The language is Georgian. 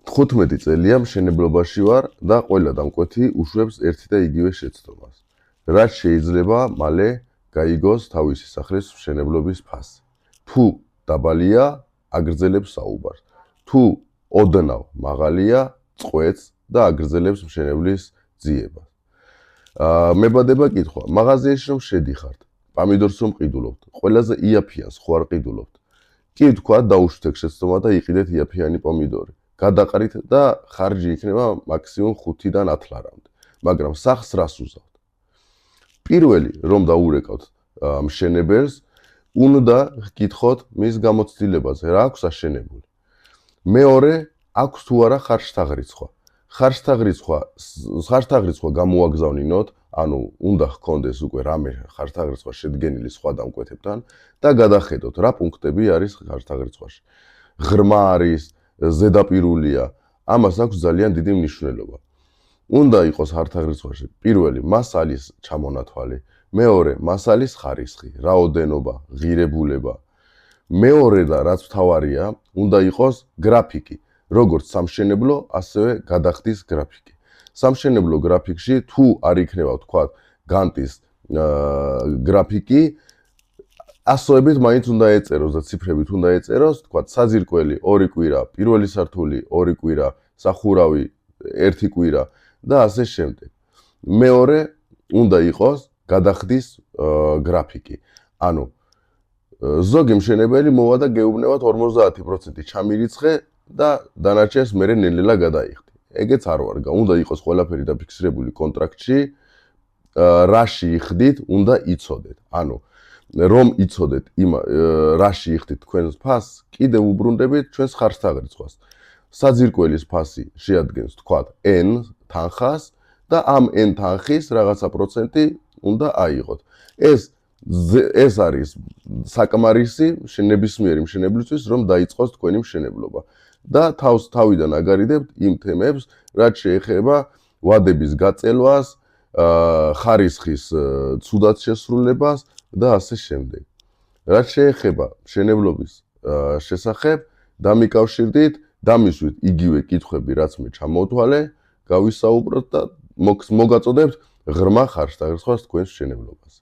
15 წელია მშენებლობაში ვარ და ყველა დამკვეთი უშვებს ერთი და იგივე შეცდომას. რაც შეიძლება მალე გაიგოს თავისი სახლის მშენებლობის ფასი. თუ დაბალია, აგრძელებს საუბარს. თუ ოდნავ მაღალია, წყვეტს და აგრძელებს მშენებლის ძიებას. მებადება კითხვა, მაღაზიაში რომ შედიხართ, პამიდორს რომ ყიდულობთ, ყველაზე იაფიანს ხო არ ყიდულობთ? კი თქვა, დაუშვით შეცდომა და იყიდეთ იაფიანი პომიდორი. გადაყრით და ხარჯი იქნება მაქსიმუმ 5-დან 10 ლარამდე. მაგრამ სახს რას უზავთ? პირველი, რომ დაურეკავთ მშენებელს, უნდა გკითხოთ მის გამოცდილებაზე, რა აქვს აშენებული. მეორე, აქვს თუ არა ხარჯთაღრიცხვა. ხარჯთაღრიცხვა გამოაგზავნინოთ, ანუ უნდა ჰქონდეს უკვე რამე ხარჯთაღრიცხვა შედგენილი სხვა დამკვეთებთან და გადახედოთ, რა პუნქტები არის ხარჯთაღრიცხვაში. ღრმა არის, ზედაპირულია, ამას აქვს ძალიან დიდი მნიშვნელობა. უნდა იყოს ხარჯთაღრიცხვაში პირველი მასალის ჩამონათვალი, მეორე მასალის ხარისხი, რაოდენობა, ღირებულება. მეორე და რაც მთავარია, უნდა იყოს გრაფიკი, როგორც სამშენებლო, ასევე გადახდის გრაფიკი. სამშენებლო გრაფიკში თუ არ იქნება, ვთქვათ, განტის გრაფიკი, ასოებით მაინც უნდა ეწეროს და ციფრებით უნდა ეწეროს, ვთქვათ, საძირკველი 2 კვირა, პირველი სართული 2 კვირა, სახურავი 1 კვირა და ასე შემდეგ. მეორე უნდა იყოს გადახდის გრაფიკი. ანუ ზოგი მშენებელი მოვა და გეუბნებათ 50% ჩამირიცხე და დანარჩენს მერე ნელ-ნელა გადაიხდი. ეგეც არ ვარ, უნდა იყოს ყველაფერი დაფიქსირებული კონტრაქტში, რაში იხდით, უნდა იცოდეთ. ანუ რომ იცოდეთ რაში იხდით თქვენს ფასს, კიდევ უბრუნდებით ჩვენს ხარჯთაღრიცხვას. საძირკველის ფასი შეადგენს, თქვათ, n თანხას და ამ n თანხის რაღაცა პროცენტი უნდა აიღოთ. ეს არის საკმარისი ნებისმიერი მშენებლისთვის, რომ დაიწყოს თქვენი მშენებლობა. და თავიდან აგარიდებთ იმ თემებს, რაც შეეხება ვადების გაწელვას, ხარისხის ცუდად შესრულებას და ასე შემდეგ. რაც შეეხება მშენებლობის შესახებ, დამიკავშირდით, დამისვით იგივე კითხვები, რაც მე ჩამოვთვალე, გავისაუბროთ და მოგაწოდებთ ღრმა ხარჯთაღრიცხვას თქვენს მშენებლობაზე.